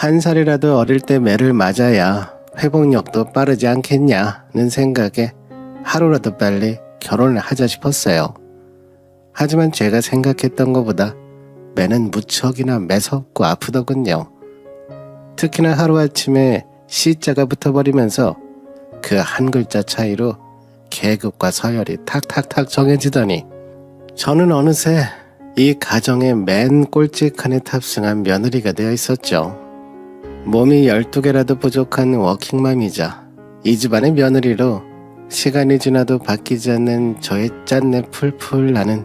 한 살이라도 어릴 때 매를 맞아야 회복력도 빠르지 않겠냐는 생각에 하루라도 빨리 결혼을 하자 싶었어요. 하지만 제가 생각했던 것보다 매는 무척이나 매섭고 아프더군요. 특히나 하루아침에 C자가 붙어버리면서 그 한 글자 차이로 계급과 서열이 탁탁탁 정해지더니 저는 어느새 이 가정의 맨 꼴찌칸에 탑승한 며느리가 되어 있었죠. 몸이 12개라도 부족한 워킹맘이자 이 집안의 며느리로 시간이 지나도 바뀌지 않는 저의 짠내 풀풀 나는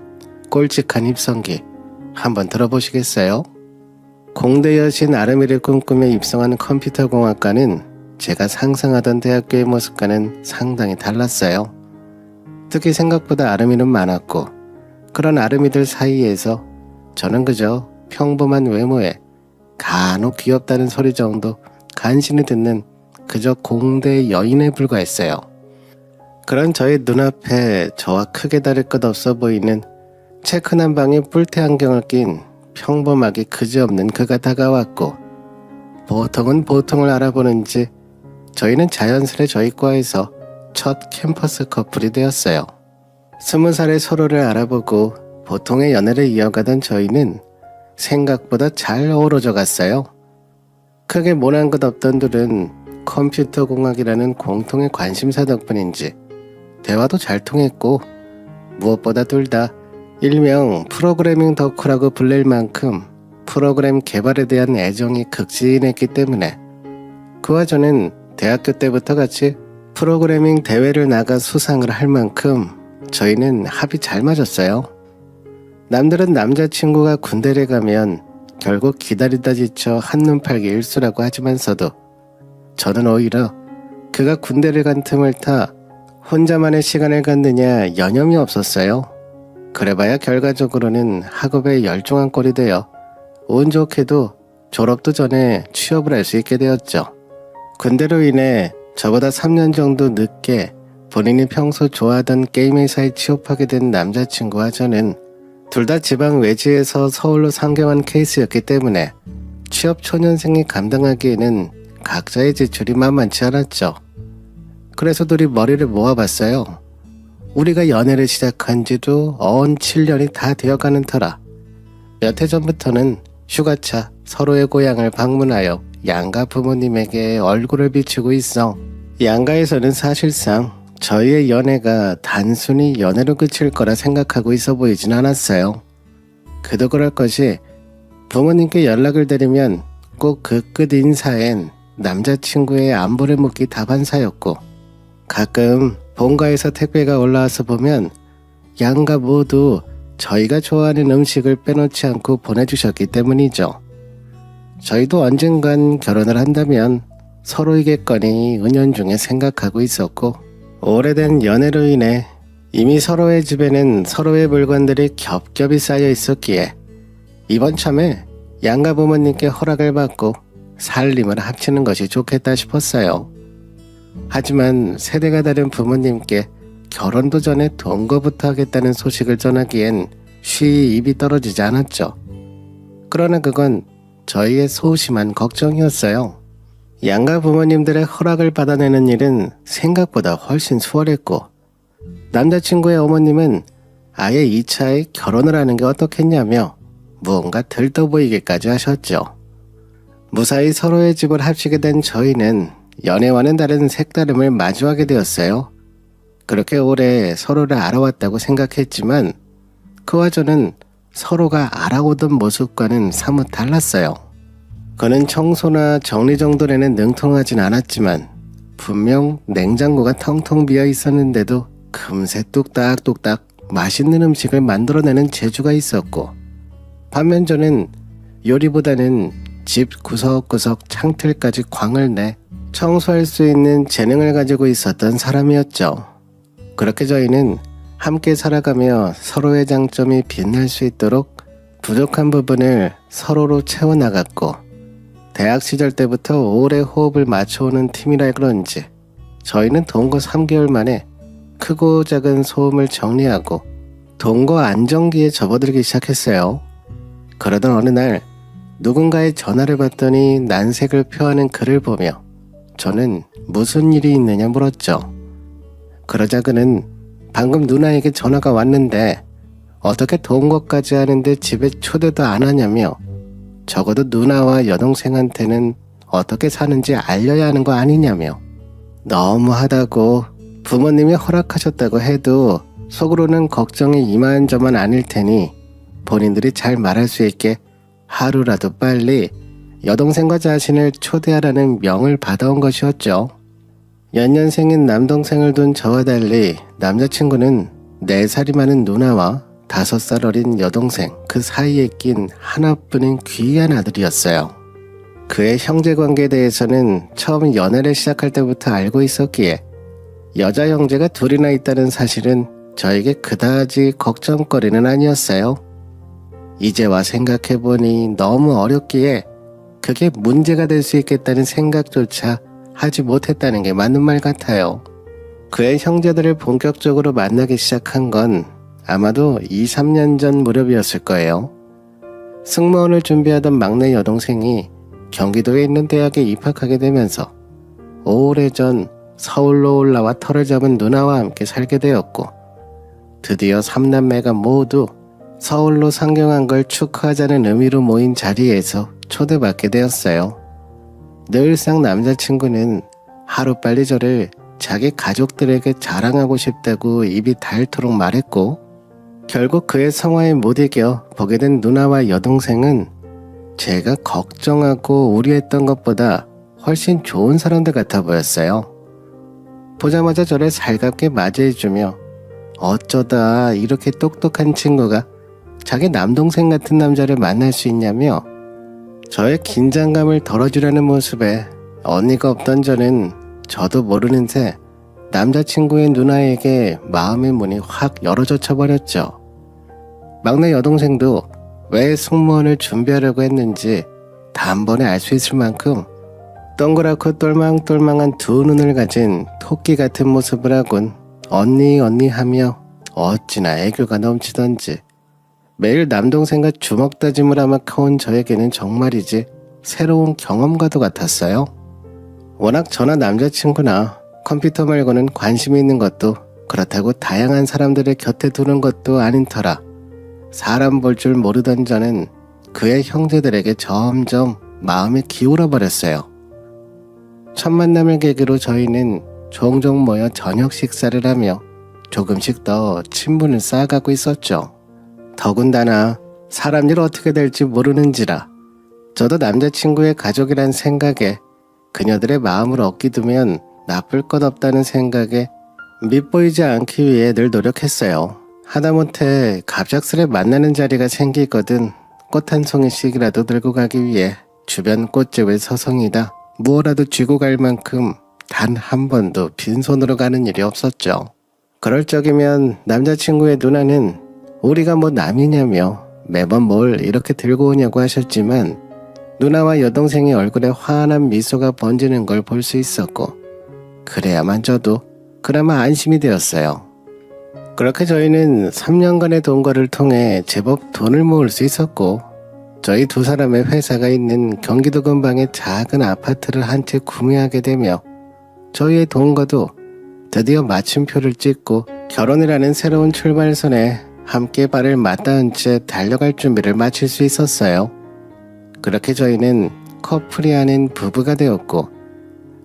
꼴찌칸 입성기 한번 들어보시겠어요? 공대 여신 아르미를 꿈꾸며 입성한 컴퓨터공학과는 제가 상상하던 대학교의 모습과는 상당히 달랐어요. 특히 생각보다 아르미는 많았고 그런 아르미들 사이에서 저는 그저 평범한 외모에 간혹 귀엽다는 소리 정도 간신히 듣는 그저 공대 여인에 불과했어요. 그런 저의 눈앞에 저와 크게 다를 것 없어 보이는 체크 난방에 뿔테 안경을 낀 평범하게 그지없는 그가 다가왔고 보통은 보통을 알아보는지 저희는 자연스레 저희 과에서 첫 캠퍼스 커플이 되었어요. 20살에 서로를 알아보고 보통의 연애를 이어가던 저희는 생각보다 잘 어우러져 갔어요. 크게 모난 것 없던 둘은 컴퓨터 공학이라는 공통의 관심사 덕분인지 대화도 잘 통했고 무엇보다 둘 다 일명 프로그래밍 덕후라고 불릴 만큼 프로그램 개발에 대한 애정이 극진했기 때문에 그와 저는 대학교 때부터 같이 프로그래밍 대회를 나가 수상을 할 만큼 저희는 합이 잘 맞았어요. 남들은 남자친구가 군대를 가면 결국 기다리다 지쳐 한눈 팔기 일수라고 하지만서도 저는 오히려 그가 군대를 간 틈을 타 혼자만의 시간을 갖느냐 여념이 없었어요. 그래봐야 결과적으로는 학업에 열중한 꼴이 되어 운 좋게도 졸업도 전에 취업을 할 수 있게 되었죠. 군대로 인해 저보다 3년 정도 늦게 본인이 평소 좋아하던 게임 회사에 취업하게 된 남자친구와 저는 둘 다 지방 외지에서 서울로 상경한 케이스였기 때문에 취업 초년생이 감당하기에는 각자의 지출이 만만치 않았죠. 그래서 둘이 머리를 모아봤어요. 우리가 연애를 시작한 지도 어언 7년이 다 되어가는 터라 몇 해 전부터는 휴가차 서로의 고향을 방문하여 양가 부모님에게 얼굴을 비추고 있어 양가에서는 사실상 저희의 연애가 단순히 연애로 그칠 거라 생각하고 있어 보이진 않았어요. 그도 그럴 것이 부모님께 연락을 드리면 꼭 그 끝 인사엔 남자친구의 안부를 묻기 다반사였고 가끔 본가에서 택배가 올라와서 보면 양가 모두 저희가 좋아하는 음식을 빼놓지 않고 보내주셨기 때문이죠. 저희도 언젠간 결혼을 한다면 서로이겠거니 은연중에 생각하고 있었고 오래된 연애로 인해 이미 서로의 집에는 서로의 물건들이 겹겹이 쌓여 있었기에 이번 참에 양가 부모님께 허락을 받고 살림을 합치는 것이 좋겠다 싶었어요. 하지만 세대가 다른 부모님께 결혼도 전에 동거부터 하겠다는 소식을 전하기엔 쉬이 입이 떨어지지 않았죠. 그러나 그건 저희의 소심한 걱정이었어요. 양가 부모님들의 허락을 받아내는 일은 생각보다 훨씬 수월했고 남자친구의 어머님은 아예 2차에 결혼을 하는 게 어떻겠냐며 무언가 들떠 보이기까지 하셨죠. 무사히 서로의 집을 합치게 된 저희는 연애와는 다른 색다름을 마주하게 되었어요. 그렇게 오래 서로를 알아왔다고 생각했지만 그와 저는 서로가 알아오던 모습과는 사뭇 달랐어요. 그는 청소나 정리정돈에는 능통하진 않았지만 분명 냉장고가 텅텅 비어 있었는데도 금세 뚝딱뚝딱 맛있는 음식을 만들어내는 재주가 있었고 반면 저는 요리보다는 집 구석구석 창틀까지 광을 내 청소할 수 있는 재능을 가지고 있었던 사람이었죠. 그렇게 저희는 함께 살아가며 서로의 장점이 빛날 수 있도록 부족한 부분을 서로로 채워나갔고 대학 시절 때부터 오래 호흡을 맞춰오는 팀이라 그런지 저희는 동거 3개월 만에 크고 작은 소음을 정리하고 동거 안정기에 접어들기 시작했어요. 그러던 어느 날 누군가의 전화를 받더니 난색을 표하는 그를 보며 저는 무슨 일이 있느냐 물었죠. 그러자 그는 방금 누나에게 전화가 왔는데 어떻게 돈 것까지 하는데 집에 초대도 안 하냐며 적어도 누나와 여동생한테는 어떻게 사는지 알려야 하는 거 아니냐며 너무하다고 부모님이 허락하셨다고 해도 속으로는 걱정이 이만저만 아닐 테니 본인들이 잘 말할 수 있게 하루라도 빨리 여동생과 자신을 초대하라는 명을 받아온 것이었죠. 연년생인 남동생을 둔 저와 달리 남자친구는 4살이 많은 누나와 5살 어린 여동생 그 사이에 낀 하나뿐인 귀한 아들이었어요. 그의 형제관계에 대해서는 처음 연애를 시작할 때부터 알고 있었기에 여자 형제가 둘이나 있다는 사실은 저에게 그다지 걱정거리는 아니었어요. 이제와 생각해보니 너무 어렸기에 그게 문제가 될 수 있겠다는 생각조차 하지 못했다는 게 맞는 말 같아요. 그의 형제들을 본격적으로 만나기 시작한 건 아마도 2, 3년 전 무렵이었을 거예요. 승무원을 준비하던 막내 여동생이 경기도에 있는 대학에 입학하게 되면서 오래전 서울로 올라와 터를 잡은 누나와 함께 살게 되었고 드디어 3남매가 모두 서울로 상경한 걸 축하하자는 의미로 모인 자리에서 초대받게 되었어요. 늘상 남자친구는 하루빨리 저를 자기 가족들에게 자랑하고 싶다고 입이 닳도록 말했고 결국 그의 성화에 못 이겨 보게 된 누나와 여동생은 제가 걱정하고 우려했던 것보다 훨씬 좋은 사람들 같아 보였어요. 보자마자 저를 살갑게 맞이해주며 어쩌다 이렇게 똑똑한 친구가 자기 남동생 같은 남자를 만날 수 있냐며 저의 긴장감을 덜어주려는 모습에 어이가 없던 저는 저도 모르는 새 남자친구의 누나에게 마음의 문이 확 열어젖혀 버렸죠. 막내 여동생도 왜 승무원을 준비하려고 했는지 단번에 알 수 있을 만큼 동그랗고 똘망똘망한 두 눈을 가진 토끼 같은 모습을 하곤 언니 하며 어찌나 애교가 넘치던지 매일 남동생과 주먹 다짐을 하며 커온 저에게는 정말이지 새로운 경험과도 같았어요. 워낙 저나 남자친구나 컴퓨터 말고는 관심이 있는 것도 그렇다고 다양한 사람들의 곁에 두는 것도 아닌 터라 사람 볼 줄 모르던 저는 그의 형제들에게 점점 마음이 기울어 버렸어요. 첫 만남을 계기로 저희는 종종 모여 저녁 식사를 하며 조금씩 더 친분을 쌓아가고 있었죠. 더군다나 사람 일 어떻게 될지 모르는지라 저도 남자친구의 가족이란 생각에 그녀들의 마음을 얻기두면 나쁠 것 없다는 생각에 밉보이지 않기 위해 늘 노력했어요. 하다못해 갑작스레 만나는 자리가 생기거든 꽃 한 송이씩이라도 들고 가기 위해 주변 꽃집을 서성이다 무엇라도 쥐고 갈 만큼 단 한 번도 빈손으로 가는 일이 없었죠. 그럴 적이면 남자친구의 누나는 우리가 뭐 남이냐며 매번 뭘 이렇게 들고 오냐고 하셨지만 누나와 여동생의 얼굴에 환한 미소가 번지는 걸 볼 수 있었고 그래야만 저도 그나마 안심이 되었어요. 그렇게 저희는 3년간의 동거를 통해 제법 돈을 모을 수 있었고 저희 두 사람의 회사가 있는 경기도 근방의 작은 아파트를 한 채 구매하게 되며 저희의 동거도 드디어 마침표를 찍고 결혼이라는 새로운 출발선에 함께 발을 맞닿은 채 달려갈 준비를 마칠 수 있었어요. 그렇게 저희는 커플이 아닌 부부가 되었고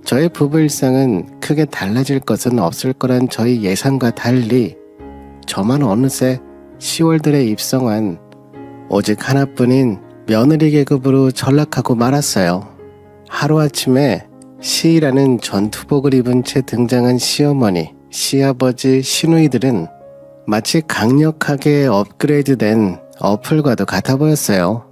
저의 부부 일상은 크게 달라질 것은 없을 거란 저희 예상과 달리 저만 어느새 10월들에 입성한 오직 하나뿐인 며느리 계급으로 전락하고 말았어요. 하루아침에 시이라는 전투복을 입은 채 등장한 시어머니, 시아버지, 시누이들은 마치 강력하게 업그레이드된 어플과도 같아 보였어요.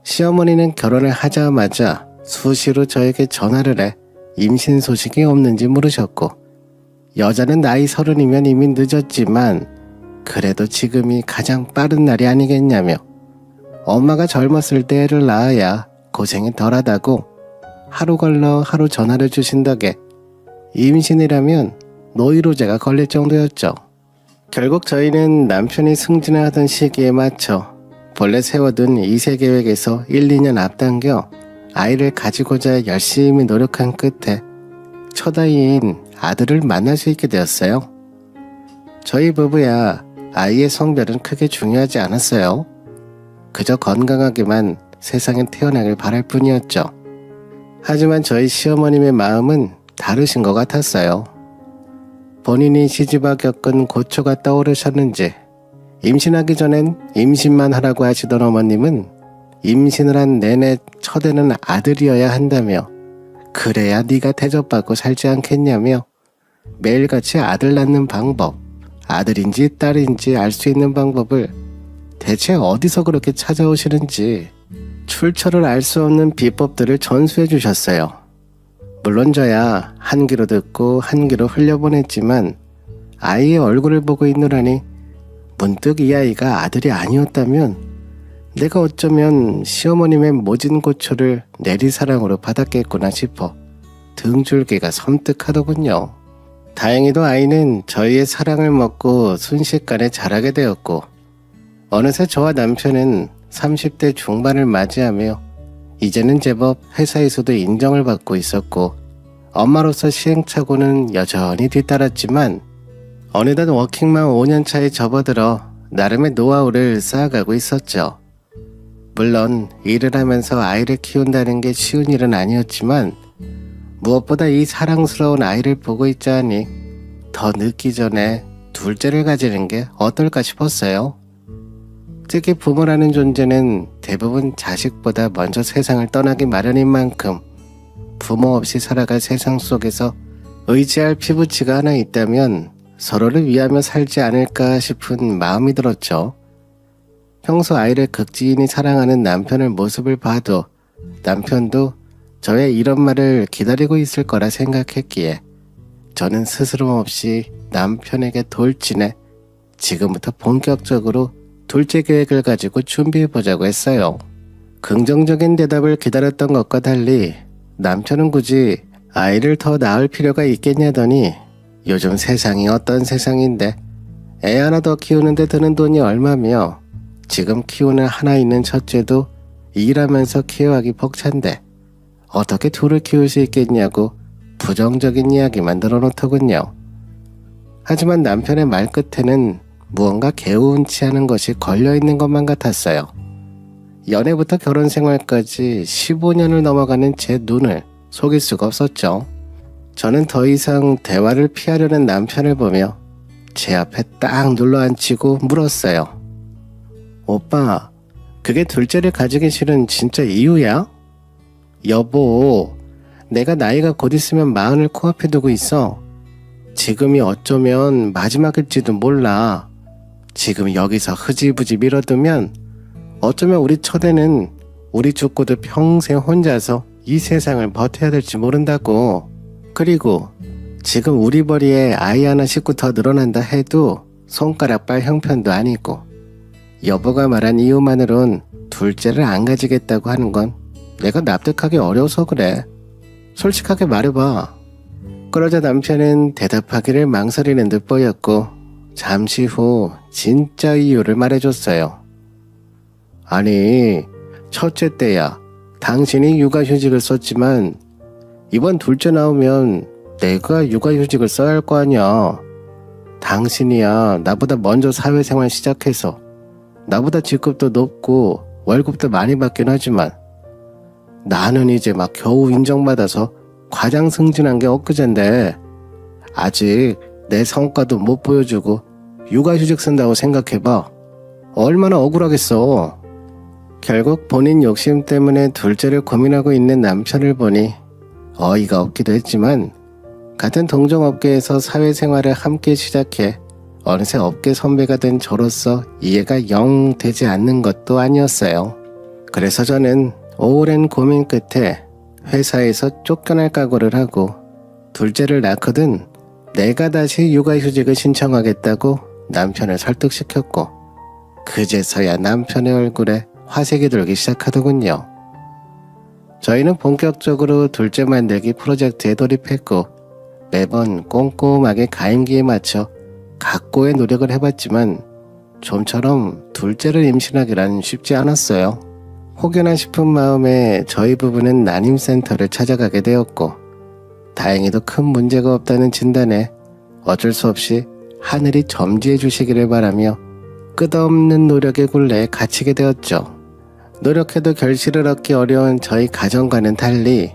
시어머니는 결혼을 하자마자 수시로 저에게 전화를 해 임신 소식이 없는지 물으셨고 여자는 나이 30이면 이미 늦었지만 그래도 지금이 가장 빠른 날이 아니겠냐며 엄마가 젊었을 때 애를 낳아야 고생이 덜하다고 하루 걸러 하루 전화를 주신 덕에 임신이라면 노이로제가 걸릴 정도였죠. 결국 저희는 남편이 승진을 하던 시기에 맞춰 본래 세워둔 2세 계획에서 1, 2년 앞당겨 아이를 가지고자 열심히 노력한 끝에 첫 아이인 아들을 만날 수 있게 되었어요. 저희 부부야 아이의 성별은 크게 중요하지 않았어요. 그저 건강하게만 세상에 태어나길 바랄 뿐이었죠. 하지만 저희 시어머님의 마음은 다르신 것 같았어요. 본인이 시집와 겪은 고초가 떠오르셨는지 임신하기 전엔 임신만 하라고 하시던 어머님은 임신을 한 내내 첫애는 아들이어야 한다며 그래야 네가 대접받고 살지 않겠냐며 매일같이 아들 낳는 방법, 아들인지 딸인지 알 수 있는 방법을 대체 어디서 그렇게 찾아오시는지 출처를 알 수 없는 비법들을 전수해 주셨어요. 물론 저야 한 귀로 듣고 한 귀로 흘려보냈지만 아이의 얼굴을 보고 있노라니 문득 이 아이가 아들이 아니었다면 내가 어쩌면 시어머님의 모진 고초를 내리사랑으로 받았겠구나 싶어 등줄기가 섬뜩하더군요. 다행히도 아이는 저희의 사랑을 먹고 순식간에 자라게 되었고 어느새 저와 남편은 30대 중반을 맞이하며 이제는 제법 회사에서도 인정을 받고 있었고 엄마로서 시행착오는 여전히 뒤따랐지만 어느덧 워킹맘 5년차에 접어들어 나름의 노하우를 쌓아가고 있었죠. 물론 일을 하면서 아이를 키운다는 게 쉬운 일은 아니었지만 무엇보다 이 사랑스러운 아이를 보고 있자니 더 늦기 전에 둘째를 가지는 게 어떨까 싶었어요. 특히 부모라는 존재는 대부분 자식보다 먼저 세상을 떠나기 마련인 만큼 부모 없이 살아갈 세상 속에서 의지할 피부치가 하나 있다면 서로를 위하며 살지 않을까 싶은 마음이 들었죠. 평소 아이를 극진히 사랑하는 남편의 모습을 봐도 남편도 저의 이런 말을 기다리고 있을 거라 생각했기에 저는 스스럼 없이 남편에게 돌진해 지금부터 본격적으로 둘째 계획을 가지고 준비해보자고 했어요. 긍정적인 대답을 기다렸던 것과 달리 남편은 굳이 아이를 더 낳을 필요가 있겠냐더니 요즘 세상이 어떤 세상인데 애 하나 더 키우는데 드는 돈이 얼마며 지금 키우는 하나 있는 첫째도 일하면서 케어하기 벅찬데 어떻게 둘을 키울 수 있겠냐고 부정적인 이야기만 늘어놓더군요. 하지만 남편의 말끝에는 무언가 개운치 않은 것이 걸려있는 것만 같았어요. 연애부터 결혼 생활까지 15년을 넘어가는 제 눈을 속일 수가 없었죠. 저는 더 이상 대화를 피하려는 남편을 보며 제 앞에 딱 눌러앉히고 물었어요. 오빠, 그게 둘째를 가지기 싫은 진짜 이유야? 여보, 내가 나이가 곧 있으면 40을 코앞에 두고 있어. 지금이 어쩌면 마지막일지도 몰라. 지금 여기서 흐지부지 밀어두면 어쩌면 우리 첫애는 우리 죽고도 평생 혼자서 이 세상을 버텨야 될지 모른다고. 그리고 지금 우리 벌이에 아이 하나 싣고 더 늘어난다 해도 손가락발 형편도 아니고 여보가 말한 이유만으론 둘째를 안 가지겠다고 하는 건 내가 납득하기 어려워서 그래. 솔직하게 말해봐. 그러자 남편은 대답하기를 망설이는 듯 보였고 잠시 후 진짜 이유를 말해줬어요. 아니, 첫째 때야 당신이 육아휴직을 썼지만 이번 둘째 나오면 내가 육아휴직을 써야 할 거 아니야. 당신이야 나보다 먼저 사회생활 시작해서 나보다 직급도 높고 월급도 많이 받긴 하지만 나는 이제 막 겨우 인정받아서 과장 승진한 게 엊그젠데 아직 내 성과도 못 보여주고 육아휴직 쓴다고 생각해봐. 얼마나 억울하겠어. 결국 본인 욕심 때문에 둘째를 고민하고 있는 남편을 보니 어이가 없기도 했지만 같은 동종업계에서 사회생활을 함께 시작해 어느새 업계 선배가 된 저로서 이해가 영 되지 않는 것도 아니었어요. 그래서 저는 오랜 고민 끝에 회사에서 쫓겨날 각오를 하고 둘째를 낳거든 내가 다시 육아휴직을 신청하겠다고 남편을 설득시켰고 그제서야 남편의 얼굴에 화색이 돌기 시작하더군요. 저희는 본격적으로 둘째 만들기 프로젝트에 돌입했고 매번 꼼꼼하게 가임기에 맞춰 각고의 노력을 해봤지만 좀처럼 둘째를 임신하기란 쉽지 않았어요. 혹여나 싶은 마음에 저희 부부는 난임센터를 찾아가게 되었고, 다행히도 큰 문제가 없다는 진단에 어쩔 수 없이 하늘이 점지해 주시기를 바라며 끝없는 노력의 굴레에 갇히게 되었죠. 노력해도 결실을 얻기 어려운 저희 가정과는 달리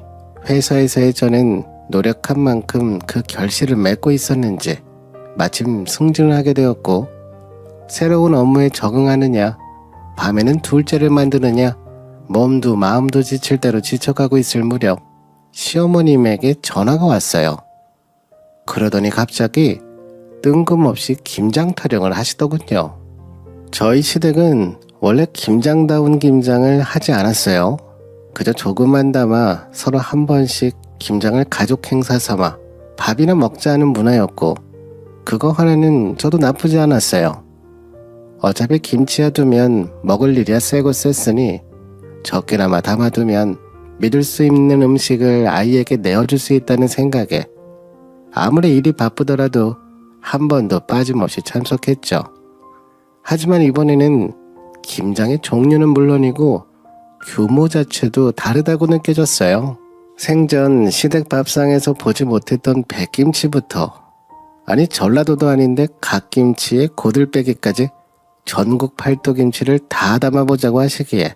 회사에서의 저는 노력한 만큼 그 결실을 맺고 있었는지 마침 승진을 하게 되었고, 새로운 업무에 적응하느냐, 밤에는 둘째를 만드느냐, 몸도 마음도 지칠 대로 지쳐가고 있을 무렵 시어머님에게 전화가 왔어요. 그러더니 갑자기 뜬금없이 김장 타령을 하시더군요. 저희 시댁은 원래 김장다운 김장을 하지 않았어요. 그저 조금만 담아 서로 한 번씩 김장을 가족 행사 삼아 밥이나 먹자는 문화였고, 그거 하나는 저도 나쁘지 않았어요. 어차피 김치야 두면 먹을 일이야 쎄고 쎄으니 적게나마 담아두면 믿을 수 있는 음식을 아이에게 내어줄 수 있다는 생각에 아무리 일이 바쁘더라도 한 번도 빠짐없이 참석했죠. 하지만 이번에는 김장의 종류는 물론이고 규모 자체도 다르다고 느껴졌어요. 생전 시댁 밥상에서 보지 못했던 백김치부터, 아니 전라도도 아닌데 갓김치에 고들빼기까지 전국 팔도김치를 다 담아보자고 하시기에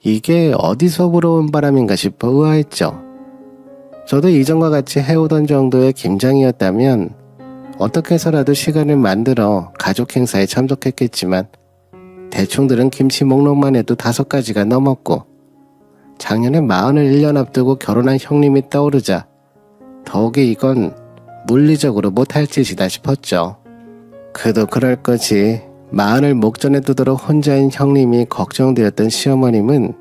이게 어디서 불어온 바람인가 싶어 의아했죠. 저도 이전과 같이 해오던 정도의 김장이었다면 어떻게 해서라도 시간을 만들어 가족 행사에 참석했겠지만, 대충 들은 김치 목록만 해도 5가지가 넘었고, 작년에 41년 앞두고 결혼한 형님이 떠오르자 더욱이 이건 물리적으로 못할 짓이다 싶었죠. 그도 그럴 거지. 마흔을 목전에 두도록 혼자인 형님이 걱정되었던 시어머님은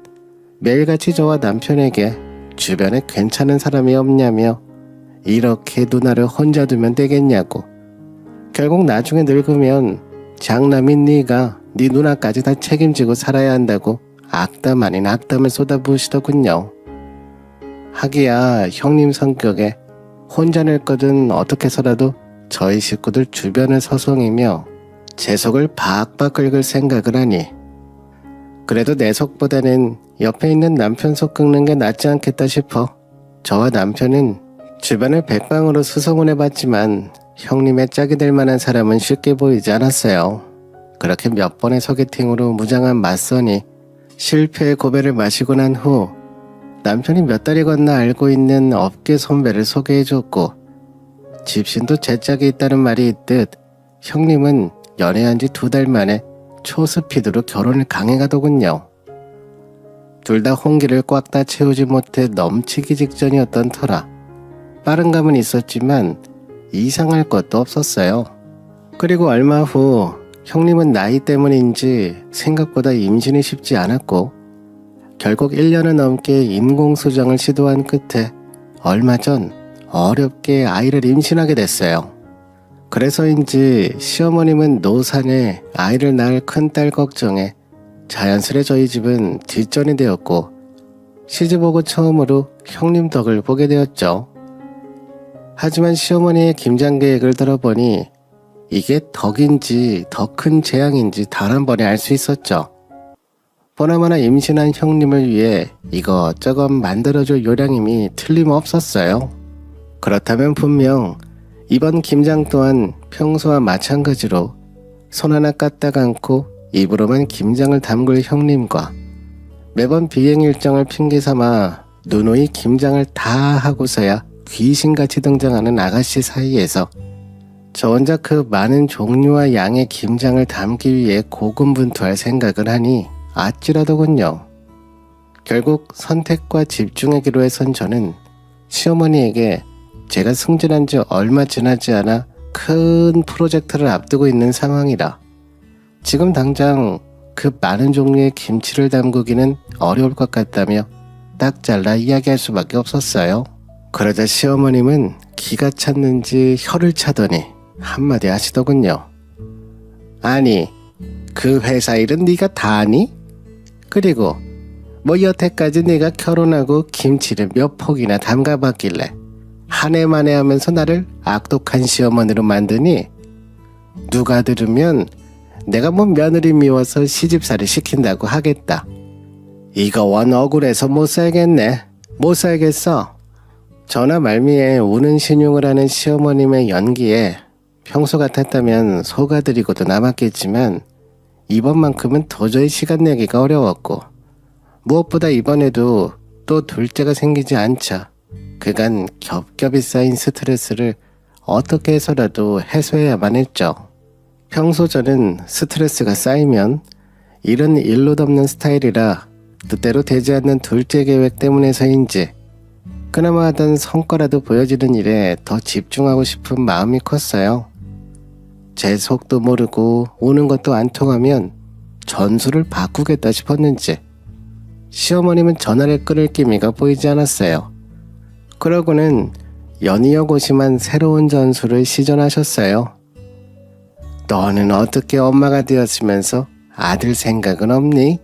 매일같이 저와 남편에게 주변에 괜찮은 사람이 없냐며 이렇게 누나를 혼자 두면 되겠냐고, 결국 나중에 늙으면 장남인 네가 네 누나까지 다 책임지고 살아야 한다고 악담 아닌 악담을 쏟아부으시더군요. 하기야 형님 성격에 혼자 낼 거든 어떻게 해서라도 저희 식구들 주변을 서성이며 제 속을 박박 긁을 생각을 하니, 그래도 내 속보다는 옆에 있는 남편 속 긁는 게 낫지 않겠다 싶어 저와 남편은 주변을 백방으로 수소문해봤지만 형님의 짝이 될 만한 사람은 쉽게 보이지 않았어요. 그렇게 몇 번의 소개팅으로 무장한 맞선이 실패의 고배를 마시고 난 후 남편이 몇 달이 건너 알고 있는 업계 선배를 소개해줬고, 집신도 제 짝이 있다는 말이 있듯 형님은 연애한 지 2달 만에 초스피드로 결혼을 강행하더군요. 둘 다 홍기를 꽉 다 채우지 못해 넘치기 직전이었던 터라 빠른 감은 있었지만 이상할 것도 없었어요. 그리고 얼마 후 형님은 나이 때문인지 생각보다 임신이 쉽지 않았고, 결국 1년은 넘게 인공수정을 시도한 끝에 얼마 전 어렵게 아이를 임신하게 됐어요. 그래서인지 시어머님은 노산에 아이를 낳을 큰딸 걱정에 자연스레 저희 집은 뒷전이 되었고, 시집오고 처음으로 형님 덕을 보게 되었죠. 하지만 시어머니의 김장 계획을 들어보니 이게 덕인지 더 큰 재앙인지 단 한 번에 알 수 있었죠. 보나마나 임신한 형님을 위해 이것저것 만들어줄 요량임이 틀림없었어요. 그렇다면 분명 이번 김장 또한 평소와 마찬가지로 손 하나 까딱 않고 입으로만 김장을 담글 형님과 매번 비행 일정을 핑계삼아 누누이 김장을 다 하고서야 귀신같이 등장하는 아가씨 사이에서 저 혼자 그 많은 종류와 양의 김장을 담기 위해 고군분투할 생각을 하니 아찔하더군요. 결국 선택과 집중의 기로에 선 저는 시어머니에게 제가 승진한 지 얼마 지나지 않아 큰 프로젝트를 앞두고 있는 상황이라 지금 당장 그 많은 종류의 김치를 담그기는 어려울 것 같다며 딱 잘라 이야기할 수밖에 없었어요. 그러자 시어머님은 기가 찼는지 혀를 차더니 한마디 하시더군요. 아니, 그 회사 일은 네가 다 아니? 그리고 뭐 여태까지 네가 결혼하고 김치를 몇 폭이나 담가봤길래 한 해 만에 하면서 나를 악독한 시어머니로 만드니? 누가 들으면 내가 뭐 며느리 미워서 시집살이 시킨다고 하겠다. 이거 원 억울해서 못 살겠네. 못 살겠어. 전화 말미에 우는 신용을 하는 시어머님의 연기에 평소 같았다면 속아드리고도 남았겠지만 이번만큼은 도저히 시간 내기가 어려웠고 무엇보다 이번에도 또 둘째가 생기지 않자 그간 겹겹이 쌓인 스트레스를 어떻게 해서라도 해소해야만 했죠. 평소 저는 스트레스가 쌓이면 이런 일로 덮는 스타일이라 뜻대로 되지 않는 둘째 계획 때문에서인지 그나마 하던 성과라도 보여지는 일에 더 집중하고 싶은 마음이 컸어요. 제 속도 모르고 오는 것도 안 통하면 전술을 바꾸겠다 싶었는지 시어머님은 전화를 끊을 기미가 보이지 않았어요. 그러고는 연이어 고심한 새로운 전술을 시전하셨어요. 너는 어떻게 엄마가 되었으면서 아들 생각은 없니?